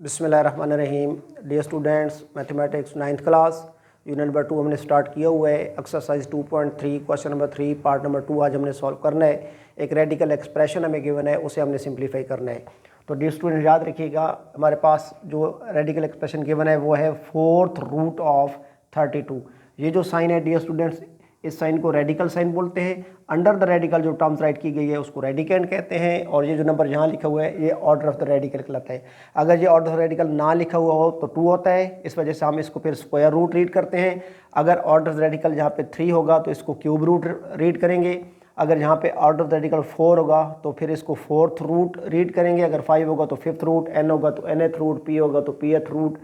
बिस्मिल्लाहिर्रहमानिर्रहीम। Dear students, mathematics 9th class unit number 2 हमने start किया हुआ है। Exercise 2.3 question number 3 part number 2 आज हमने सॉल्व करना है। एक रेडिकल एक्सप्रेशन हमें गिवन है, उसे हमने सिंप्लीफाई करना है। तो डियर स्टूडेंट याद रखिएगा, हमारे पास जो रेडिकल एक्सप्रेशन गिवन है वो है 4th रूट ऑफ 32। ये जो साइन है डियर स्टूडेंट्स, इस साइन को रेडिकल साइन बोलते हैं। अंडर द रेडिकल जो टर्म्स राइट की गई है उसको रेडिकेंड कहते हैं, और ये जो नंबर यहाँ लिखा हुआ है ये ऑर्डर ऑफ द रेडिकल कहलाता है। अगर ये ऑर्डर ऑफ द रेडिकल ना लिखा हुआ हो तो 2 होता है, इस वजह से हम इसको फिर स्क्वायर रूट रीड करते हैं। अगर ऑर्डर ऑफ द रेडिकल यहाँ पे 3 होगा तो इसको क्यूब रूट रीड करेंगे। अगर यहाँ पे ऑर्डर ऑफ द रेडिकल 4 होगा तो फिर इसको 4th रूट रीड करेंगे। अगर 5 होगा तो 5th रूट, n होगा तो nth रूट, p होगा तो pth रूट,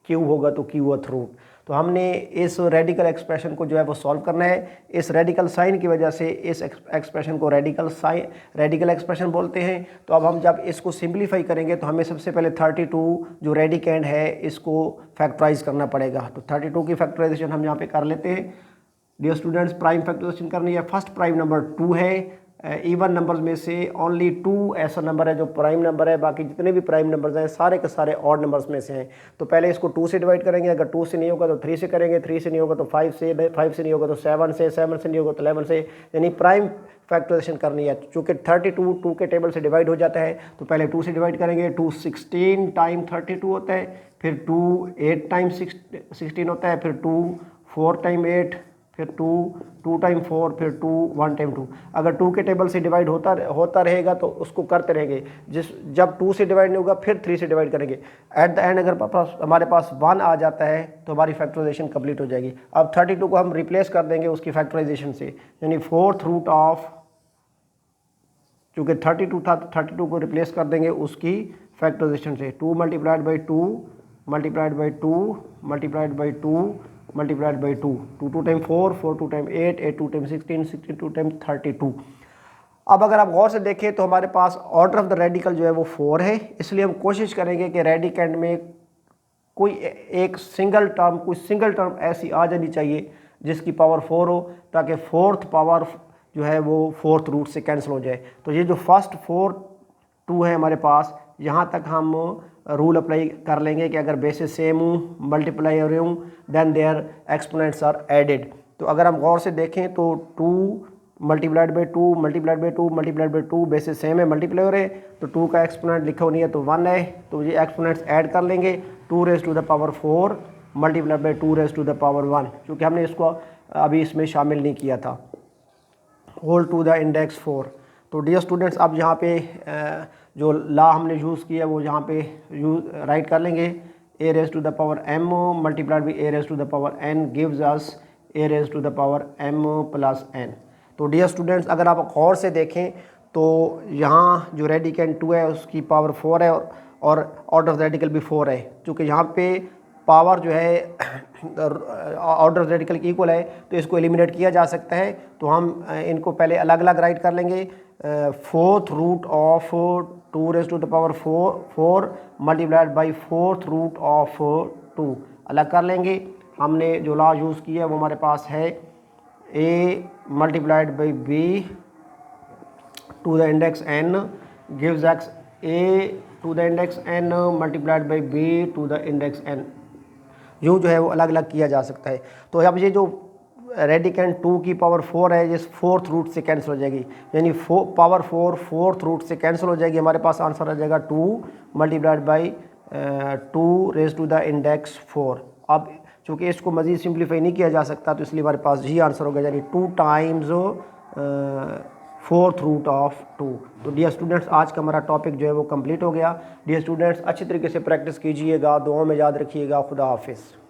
q होगा तो qth रूट। तो हमने इस रेडिकल एक्सप्रेशन को जो है वो सॉल्व करना है। इस रेडिकल साइन की वजह से इस एक्सप्रेशन को रेडिकल एक्सप्रेशन बोलते हैं। तो अब हम जब इसको सिंप्लीफाई करेंगे तो हमें सबसे पहले 32 जो रेडिकेंड है इसको फैक्टराइज करना पड़ेगा। तो 32 की फैक्टराइजेशन हम यहाँ पे कर लेते हैं। डियर स्टूडेंट्स, प्राइम फैक्टराइजेशन करनी है। फर्स्ट प्राइम नंबर 2 है। इवन नंबर्स में से ओनली 2 ऐसा नंबर है जो प्राइम नंबर है, बाकी जितने भी प्राइम नंबर्स हैं सारे के सारे ऑड नंबर्स में से हैं। तो पहले इसको 2 से डिवाइड करेंगे। अगर 2 से नहीं होगा तो 3 से करेंगे, 3 से नहीं होगा तो 5 से, 5 से नहीं होगा तो 7 से, 7 से नहीं होगा तो 11 से, यानी प्राइम फैक्टराइजेशन करनी है। चूँकि 32 2 के टेबल से डिवाइड हो जाता है तो पहले 2 से डिवाइड करेंगे। 2 16 टाइम 32 होता है, फिर 2 8 टाइम 16 होता है, फिर 2 4 टाइम 8, फिर 2 टाइम 4, फिर 2 1 टाइम 2। अगर 2 के टेबल से डिवाइड होता रहेगा तो उसको करते रहेंगे। जब 2 से डिवाइड नहीं होगा फिर 3 से डिवाइड करेंगे। एट द एंड अगर हमारे पास 1 आ जाता है तो हमारी फैक्टराइजेशन कंप्लीट हो जाएगी। अब 32 को हम रिप्लेस कर देंगे उसकी फैक्टराइजेशन से, यानी 4th रूट ऑफ, चूँकि 32 था तो 32 को रिप्लेस कर देंगे उसकी फैक्टराइजेशन से। 2 multiplied by 2 multiplied by 2 multiplied by 2 multiplied by 2, 2 time 4, 4 2 time 8, 8 2 time 16, 16 2 time 32। अब अगर आप गौर से देखें तो हमारे पास ऑर्डर ऑफ द रेडिकल जो है वो 4 है, इसलिए हम कोशिश करेंगे कि रेडिकेंड में कोई एक सिंगल टर्म ऐसी आ जानी चाहिए जिसकी पावर 4 हो, ताकि 4th पावर जो है वो 4th रूट से कैंसिल हो जाए। तो ये जो फर्स्ट 2 है हमारे पास, यहाँ तक हम रूल अप्लाई कर लेंगे कि अगर बेसिस सेम हूँ, मल्टीप्लाई हो रही हूँ, then their exponents are added. तो अगर हम गौर से देखें तो 2 multiplied by 2 multiplied by 2 multiplied by 2 basis same है, मल्टीप्लाई हो रहे हैं, तो 2 का एक्सपोनेंट लिखा नहीं है तो 1 है, तो ये एक्सपोनेंट्स ऐड कर लेंगे। 2 raise to the power 4 multiplied by 2 raise to the power 1, क्योंकि हमने इसको अभी इसमें शामिल नहीं किया था, होल टू द इंडेक्स 4। तो डियर स्टूडेंट्स, अब यहाँ पे जो लॉ हमने यूज़ किया वो यहाँ पे राइट कर लेंगे। a raise to the power m multiplied by a raise to the power n gives us a raise to the power m plus n। तो डियर स्टूडेंट्स, अगर आप गौर से देखें तो यहाँ जो रेडिकेंड 2 है उसकी पावर 4 है और ऑर्डर ऑफ रेडिकल भी 4 है। चूँकि यहाँ पे पावर जो है ऑर्डर ऑफ रेडिकल की इक्वल है तो इसको एलिमिनेट किया जा सकता है। तो हम इनको पहले अलग अलग राइट कर लेंगे। 4th root of 2 raise to the power 4 multiplied by 4th root of 2 अलग कर लेंगे। हमने जो लॉ यूज़ किया है वो हमारे पास है a multiplied by b to the index n gives x a to the index n multiplied by b to the index n। यूँ जो है वो अलग अलग किया जा सकता है। तो अब ये जो रेडिकेंड 2 की पावर 4 है ये 4th रूट से कैंसिल हो जाएगी, यानी पावर 4 4th रूट से कैंसिल हो जाएगी। हमारे पास आंसर आ जाएगा 2 multiplied by 2 raise to the index 4। अब चूँकि इसको मज़ीद सिंप्लीफाई नहीं किया जा सकता तो इसलिए हमारे पास यही आंसर होगा, यानी 2 टाइम्स 4th रूट ऑफ 2। तो डियर स्टूडेंट्स, आज का हमारा टॉपिक जो है वो कंप्लीट हो गया। डियर स्टूडेंट्स, अच्छी तरीके से प्रैक्टिस कीजिएगा, दुआओं में याद रखिएगा। खुदा हाफिज़।